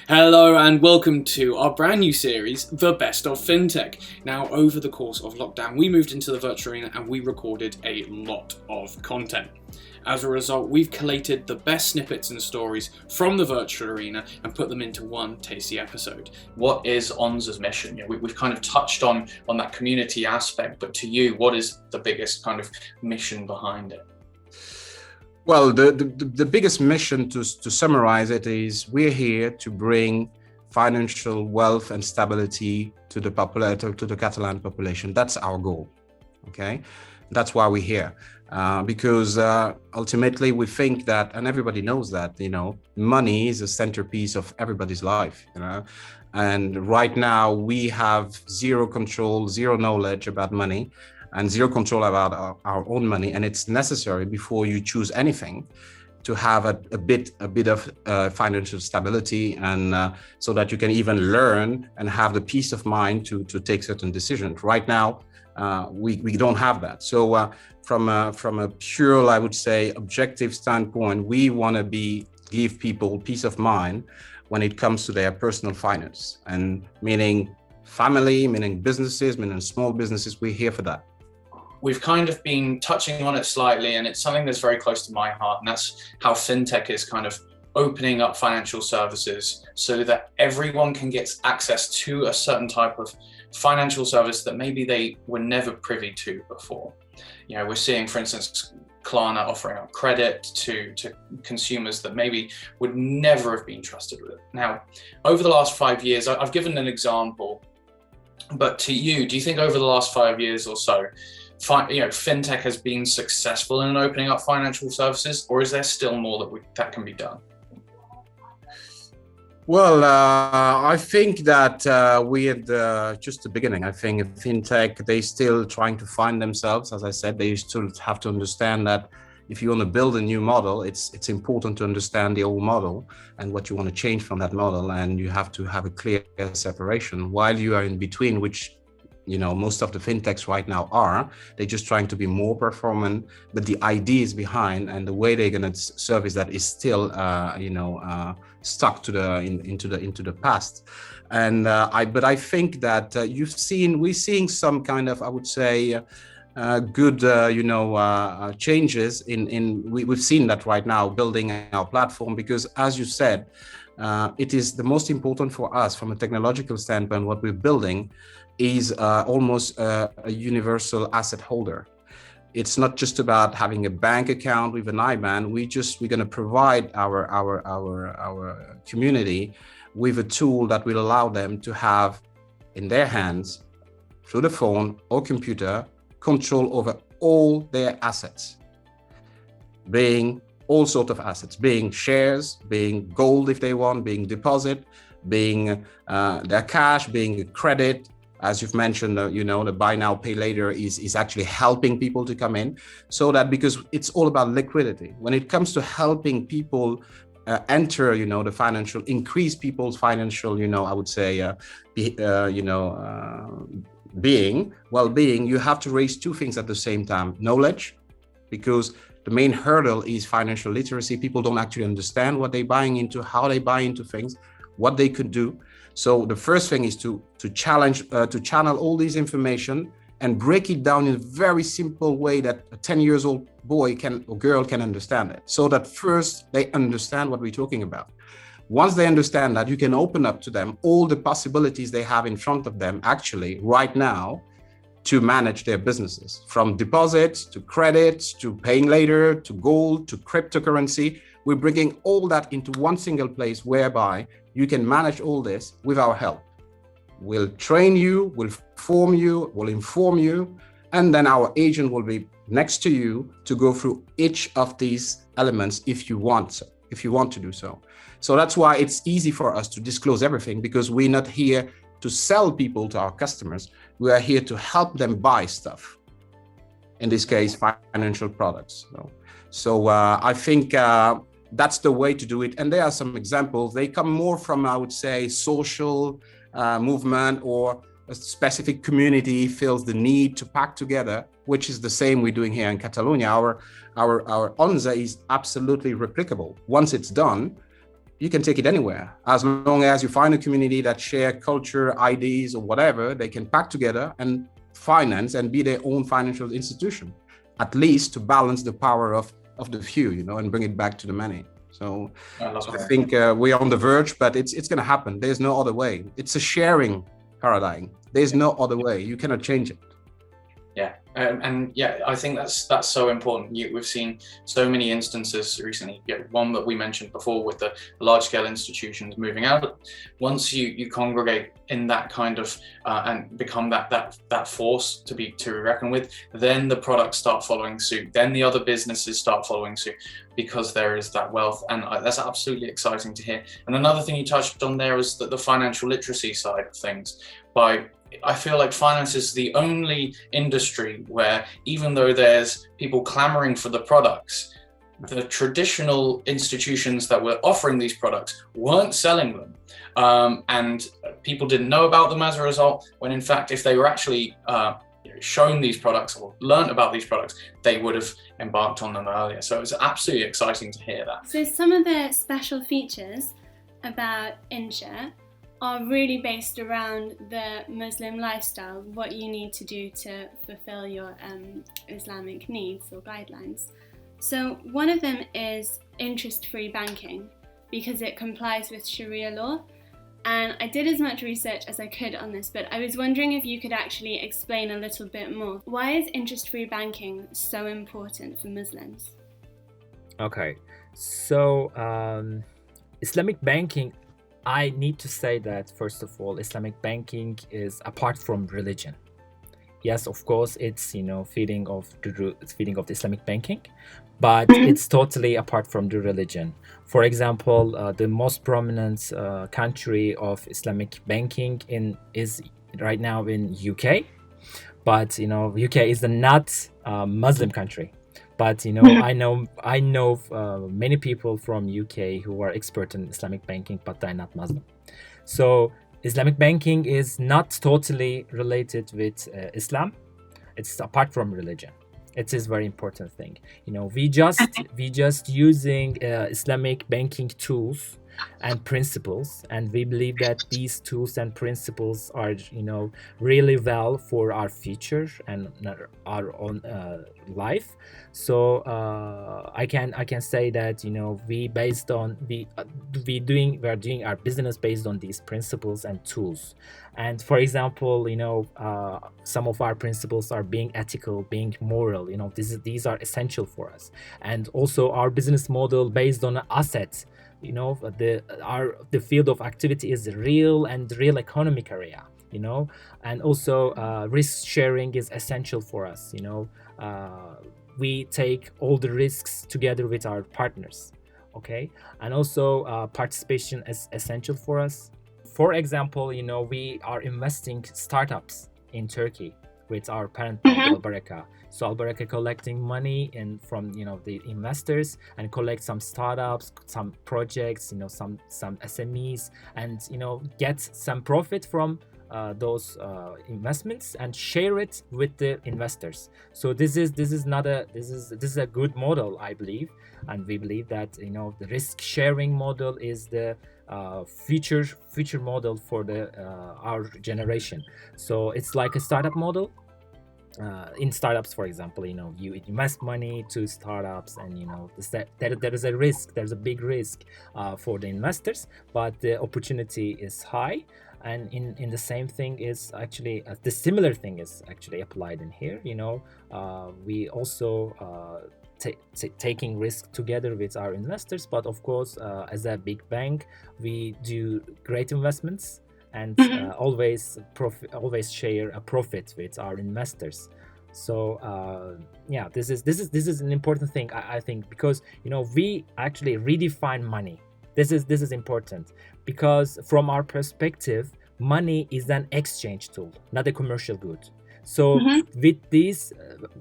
Hello and welcome to our brand new series, The Best of FinTech. Now, over the course of lockdown, we moved into the virtual arena and we recorded a lot of content. As a result, we've collated the best snippets and stories from the virtual arena and put them into one tasty episode. What is Onzer's mission? We've kind of touched on that community aspect, but to you, what is the biggest kind of mission behind it? Well, the biggest mission, to summarize it, is we're here to bring financial wealth and stability to the Catalan population. That's our goal. Okay, that's why we're here, because ultimately we think that, and everybody knows that, money is a centerpiece of everybody's life. And right now we have zero control, zero knowledge about money, and zero control about our own money. And it's necessary before you choose anything to have a bit of financial stability, and so that you can even learn and have the peace of mind to take certain decisions. Right now, we don't have that. So from a pure, I would say, objective standpoint, we want to give people peace of mind when it comes to their personal finance, and meaning family, meaning businesses, meaning small businesses. We're here for that. We've kind of been touching on it slightly, and it's something that's very close to my heart, and that's how FinTech is kind of opening up financial services so that everyone can get access to a certain type of financial service that maybe they were never privy to before. We're seeing, for instance, Klarna offering up credit to consumers that maybe would never have been trusted with it. Now, over the last 5 years, I've given an example, but to you, do you think over the last 5 years or so, FinTech has been successful in opening up financial services, or is there still more that can be done? Well, I think that we at just the beginning. I think FinTech, they still trying to find themselves. As I said, they still have to understand that if you want to build a new model, it's important to understand the old model and what you want to change from that model, and you have to have a clear separation. While you are in between, which most of the fintechs right now they're just trying to be more performant, but the ideas behind and the way they're going to service that is still, stuck into the past. And but I think that we're seeing some kind of, I would say, good, changes we've seen that right now building our platform, because as you said, it is the most important for us from a technological standpoint. What we're building is almost a universal asset holder. It's not just about having a bank account with an IBAN. We're going to provide our community with a tool that will allow them to have in their hands, through the phone or computer, control over all their assets, being all sorts of assets, being shares, being gold if they want, being deposit, being their cash, being credit. As you've mentioned, the buy now, pay later is actually helping people to come in, so that, because it's all about liquidity. When it comes to helping people enter, increase people's financial, I would say, well-being, you have to raise two things at the same time. Knowledge, because the main hurdle is financial literacy. People don't actually understand what they're buying into, how they buy into things, what they could do. So the first thing is to channel all this information and break it down in a very simple way that a 10-year-old boy or girl can understand it. So that first they understand what we're talking about. Once they understand that, you can open up to them all the possibilities they have in front of them actually right now to manage their businesses, from deposits to credits to paying later to gold to cryptocurrency. We're bringing all that into one single place whereby you can manage all this with our help. We'll train you, we'll form you, we'll inform you, and then our agent will be next to you to go through each of these elements if you want to do so. So that's why it's easy for us to disclose everything, because we're not here to sell people to our customers. We are here to help them buy stuff. In this case, financial products. So I think that's the way to do it. And there are some examples. They come more from, I would say, social movement, or a specific community feels the need to pack together, which is the same we're doing here in Catalonia. Our Onzer is absolutely replicable. Once it's done, you can take it anywhere. As long as you find a community that share culture, ideas, or whatever, they can pack together and finance and be their own financial institution, at least to balance the power of the few, and bring it back to the many. So I think we're on the verge, but it's going to happen. There's no other way. It's a sharing paradigm. There's no other way. You cannot change it. Yeah, and I think that's so important. We've seen so many instances recently. One that we mentioned before with the large-scale institutions moving out. Once you congregate in that kind of and become that force to be reckoned with, then the products start following suit. Then the other businesses start following suit because there is that wealth, and that's absolutely exciting to hear. And another thing you touched on there is the financial literacy side of things. I feel like finance is the only industry where, even though there's people clamoring for the products, the traditional institutions that were offering these products weren't selling them. And people didn't know about them as a result, when in fact, if they were actually shown these products or learned about these products, they would have embarked on them earlier. So it's absolutely exciting to hear that. So some of the special features about Insha are really based around the Muslim lifestyle, what you need to do to fulfill your Islamic needs or guidelines. So one of them is interest-free banking, because it complies with Sharia law. And I did as much research as I could on this, but I was wondering if you could actually explain a little bit more. Why is interest-free banking so important for Muslims? Okay, so Islamic banking, I need to say that, first of all, Islamic banking is apart from religion. Yes, of course, it's feeding of the Islamic banking, but it's totally apart from the religion. For example, the most prominent country of Islamic banking is right now in UK, but UK is not a Muslim country. But I know many people from UK who are expert in Islamic banking, but they're not Muslim. So Islamic banking is not totally related with Islam. It's apart from religion. It is very important thing. We just using Islamic banking tools and principles, and we believe that these tools and principles are really well for our future and our own life. So I can say that we are doing our business based on these principles and tools. And for example, some of our principles are being ethical, being moral. These are essential for us. And also our business model based on assets. The field of activity is real economic area, and also risk sharing is essential for us. We take all the risks together with our partners, okay? And also participation is essential for us. For example, we are investing startups in Turkey with our parent bank, Al Baraka. So Al Baraka collecting money from the investors and collect some startups, some projects, some SMEs, and get some profit from those investments and share it with the investors. So this is a good model, I believe, and we believe that the risk sharing model is the future model for our generation. So it's like a startup model. In startups, for example, you invest money to startups, and there is a risk. There's a big risk for the investors, but the opportunity is high. And in the same thing is actually the similar thing is actually applied in here. We also taking risk together with our investors, but of course, as a big bank, we do great investments and always share a profit with our investors. So this is an important thing, I think, because we actually redefine money. This is important, because from our perspective, money is an exchange tool, not a commercial good. So with these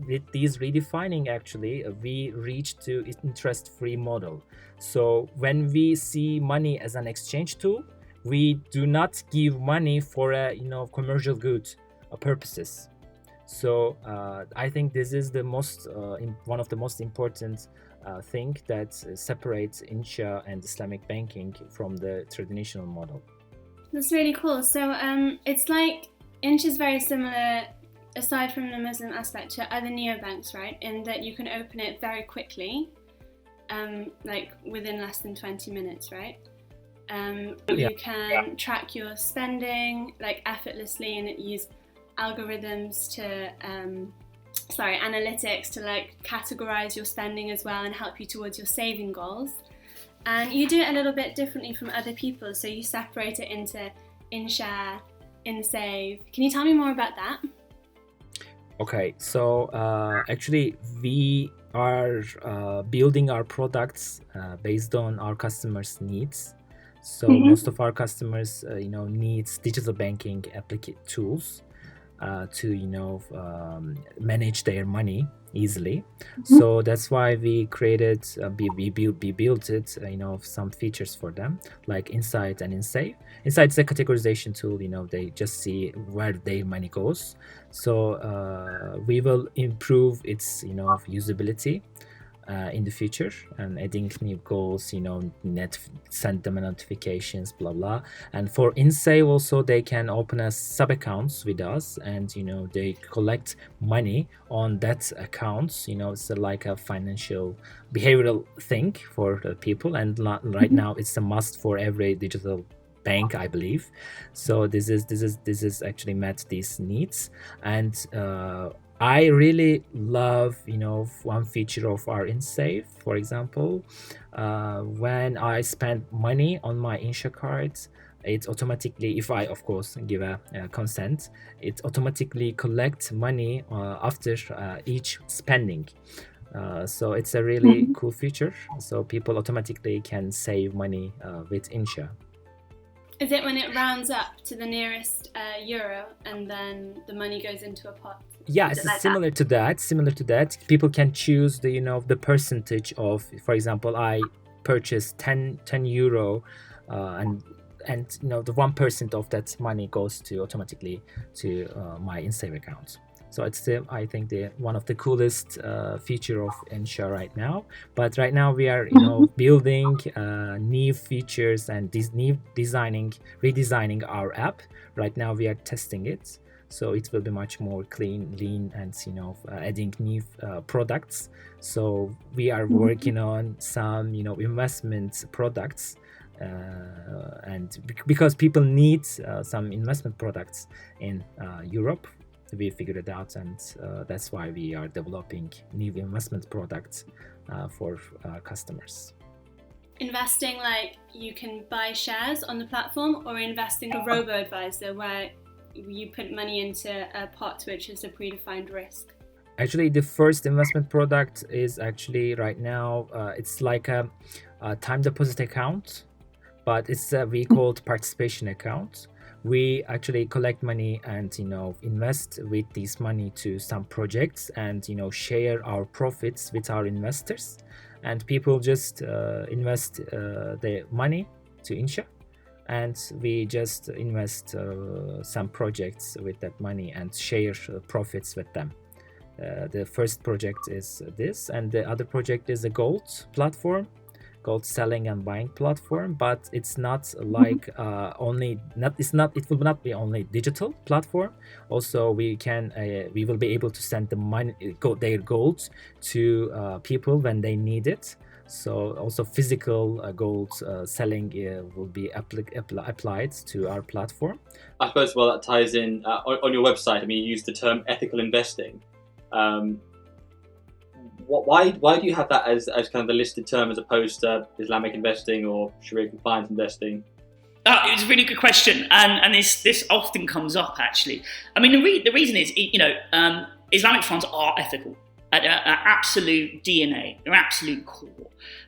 redefining, actually, we reach to interest-free model. So when we see money as an exchange tool, we do not give money for a commercial good purposes. So I think this is the most one of the most important thing that separates Insha and Islamic banking from the traditional model. That's really cool. So it's like Insha is very similar, aside from the Muslim aspect, to other neobanks, right? In that you can open it very quickly, like within less than 20 minutes, right? You can track your spending like effortlessly, and it uses algorithms to, analytics to like categorize your spending as well and help you towards your saving goals. And you do it a little bit differently from other people. So you separate it into Insha, InSave. Can you tell me more about that? Okay, so actually we are building our products based on our customers' needs. So most of our customers, needs digital banking tools to manage their money easily. So that's why we created, we built it, some features for them like Insight and InSave. Insight is a categorization tool. They just see where their money goes. So we will improve its usability in the future, and adding new goals, send them notifications, blah blah. And for InSave also, they can open as sub accounts with us, and they collect money on that accounts. It's like a financial behavioral thing for people, and right now it's a must for every digital bank, I believe. So this is actually met these needs. And I really love, one feature of our InSave, for example, when I spend money on my Insha cards, it automatically, if I of course give a consent, it automatically collects money after each spending. So it's a really cool feature. So people automatically can save money with Insha. Is it when it rounds up to the nearest euro and then the money goes into a pot? Yeah, it's like similar to that. People can choose the percentage of, for example, I purchased 10 euro, and the 1% of that money goes automatically to my InSave account. So it's I think one of the coolest feature of Insha right now. But right now we are building new features and redesigning our app. Right now we are testing it, so it will be much more clean, lean, and adding new products. So we are working on some investment products. And because people need some investment products in Europe, we figured it out, and that's why we are developing new investment products for customers. Investing, like you can buy shares on the platform, or investing a robo-advisor where you put money into a pot which is a predefined risk? Actually, the first investment product is actually right now, it's like a time deposit account, but it's we call it participation account. We actually collect money and invest with this money to some projects, and share our profits with our investors, and people just invest their money to Insha, and we just invest some projects with that money and share profits with them. The first project is this, and the other project is a gold platform, gold selling and buying platform, but it's not like it will not be only digital platform. Also we will be able to send the money, their gold to people when they need it. So also physical gold selling will be applied to our platform. I suppose that ties in on your website. I mean, you use the term ethical investing. Why do you have that as kind of the listed term as opposed to Islamic investing or Sharia compliant investing? It's a really good question, and this often comes up actually. I mean, the reason is Islamic funds are ethical at absolute DNA, their absolute core.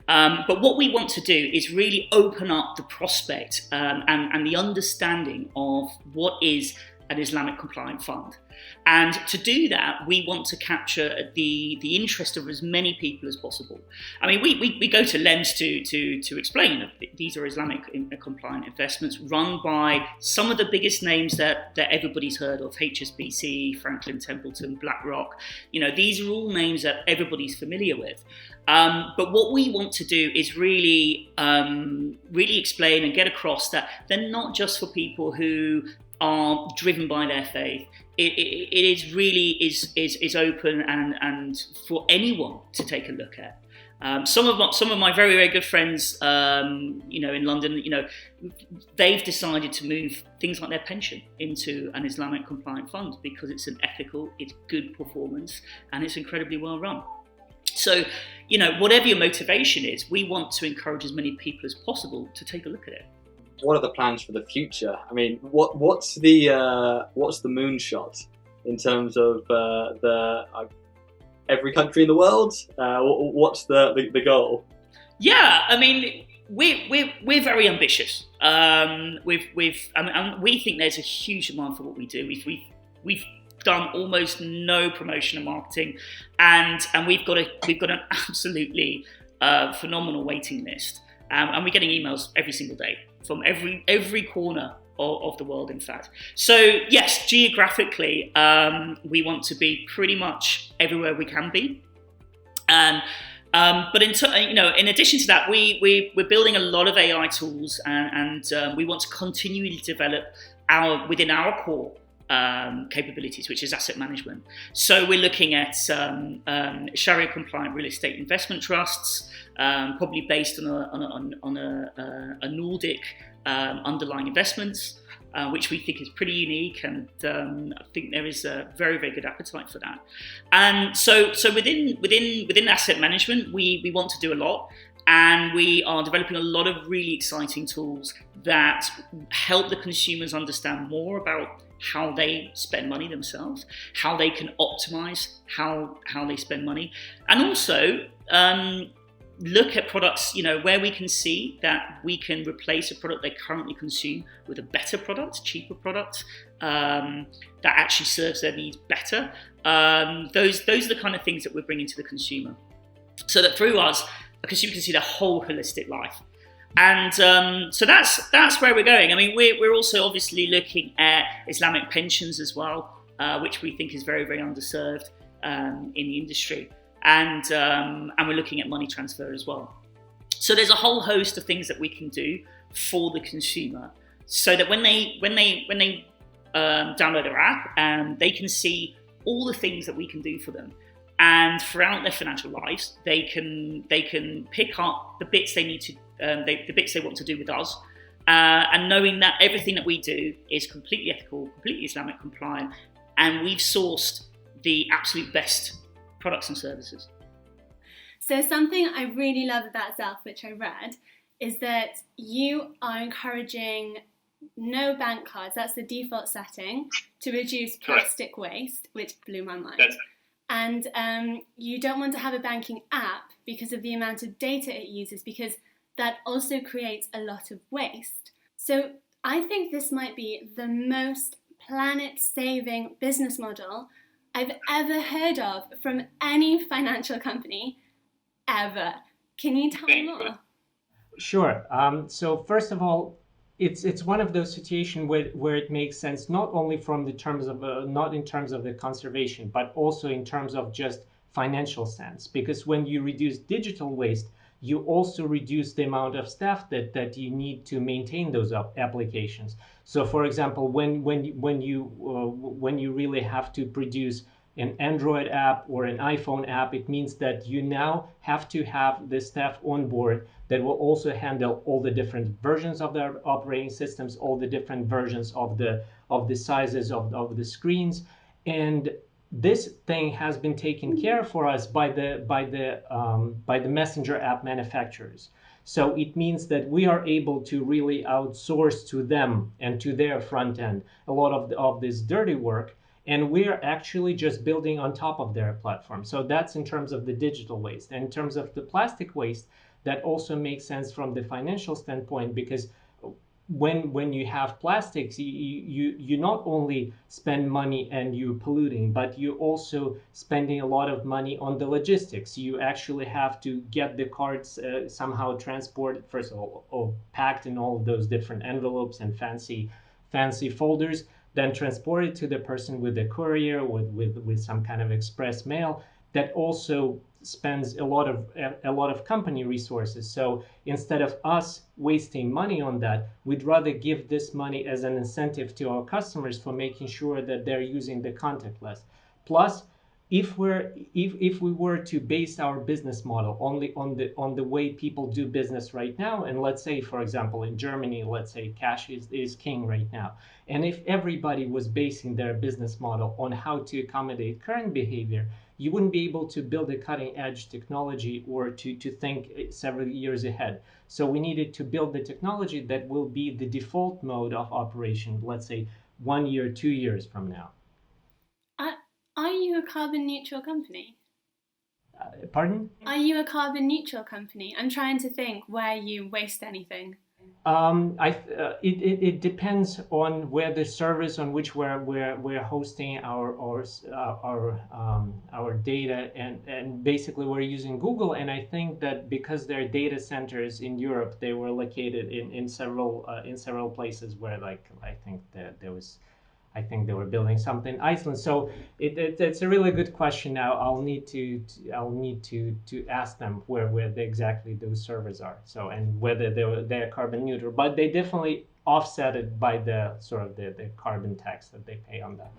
But what we want to do is really open up the prospect and the understanding of what is an Islamic compliant fund. And to do that, we want to capture the interest of as many people as possible. I mean, we go to lengths to explain that these are Islamic compliant investments run by some of the biggest names that everybody's heard of: HSBC, Franklin Templeton, BlackRock. These are all names that everybody's familiar with. But what we want to do is really explain and get across that they're not just for people who are driven by their faith. It is really open and for anyone to take a look at. Some of my very, very good friends, in London, they've decided to move things like their pension into an Islamic compliant fund because it's an ethical, it's good performance, and it's incredibly well run. So, whatever your motivation is, we want to encourage as many people as possible to take a look at it. What are the plans for the future? I mean, what's the moonshot in terms of every country in the world? What's the goal? Yeah, I mean, we're very ambitious. We think there's a huge demand for what we do. We've done almost no promotion and marketing, and we've got an absolutely phenomenal waiting list, and we're getting emails every single day from every corner of the world, in fact. So yes, geographically, we want to be pretty much everywhere we can be, but in addition to that, we're building a lot of AI tools, and we want to continually develop within our core capabilities, which is asset management. So we're looking at Sharia compliant real estate investment trusts, probably based on a Nordic underlying investments, which we think is pretty unique, and I think there is a very, very good appetite for that. And so within asset management, we want to do a lot. And we are developing a lot of really exciting tools that help the consumers understand more about how they spend money themselves, how they can optimize how they spend money, and also look at products, where we can see that we can replace a product they currently consume with a better product, cheaper product that actually serves their needs better. Those are the kind of things that we're bringing to the consumer, so that through us, a consumer can see their whole holistic life. And so that's where we're going. I mean, we're also obviously looking at Islamic pensions as well, which we think is very, very underserved in the industry, and we're looking at money transfer as well. So there's a whole host of things that we can do for the consumer, so that when they download our app, they can see all the things that we can do for them. And throughout their financial lives, they can pick up the bits they need to, the bits they want to do with us, and knowing that everything that we do is completely ethical, completely Islamic compliant, and we've sourced the absolute best products and services. So something I really love about Zelf, which I read, is that you are encouraging no bank cards, that's the default setting, to reduce plastic waste, which blew my mind. And you don't want to have a banking app because of the amount of data it uses, because that also creates a lot of waste. So I think this might be the most planet-saving business model I've ever heard of from any financial company ever. Can you tell me more? Sure. So first of all, it's one of those situations where it makes sense, not only from the terms of not in terms of the conservation, but also in terms of just financial sense. Because when you reduce digital waste, you also reduce the amount of staff that you need to maintain those applications. So, for example, when you really have to produce an Android app or an iPhone app, it means that you now have to have the staff on board that will also handle all the different versions of their operating systems, all the different versions of the sizes of the screens. And this thing has been taken care for us by the messenger app manufacturers. So it means that we are able to really outsource to them and to their front end a lot of this dirty work. And we're actually just building on top of their platform. So that's in terms of the digital waste. And in terms of the plastic waste, that also makes sense from the financial standpoint, because when you have plastics, you not only spend money and you're polluting, but you also spending a lot of money on the logistics. You actually have to get the cards somehow transported, first of all, or packed in all of those different envelopes and fancy folders, then transported to the person with the courier, with some kind of express mail. That also spends a lot of company resources. So instead of us wasting money on that, we'd rather give this money as an incentive to our customers for making sure that they're using the contactless. Plus, if we were to base our business model only on the way people do business right now, and let's say, for example, in Germany, let's say cash is king right now, and if everybody was basing their business model on how to accommodate current behavior, you wouldn't be able to build a cutting edge technology or to think several years ahead. So we needed to build the technology that will be the default mode of operation, let's say 1 year, 2 years from now. Are you a carbon neutral company? Pardon? Are you a carbon neutral company? I'm trying to think where you waste anything. It depends on where the service on which we're hosting our data, and basically we're using Google, and I think that because their data centers in Europe, they were located in several places where, like, I think that they were building something in Iceland. So it's a really good question. Now I'll need to ask them where exactly those servers are. So, and whether they're carbon neutral, but they definitely offset it by the sort of the carbon tax that they pay on that.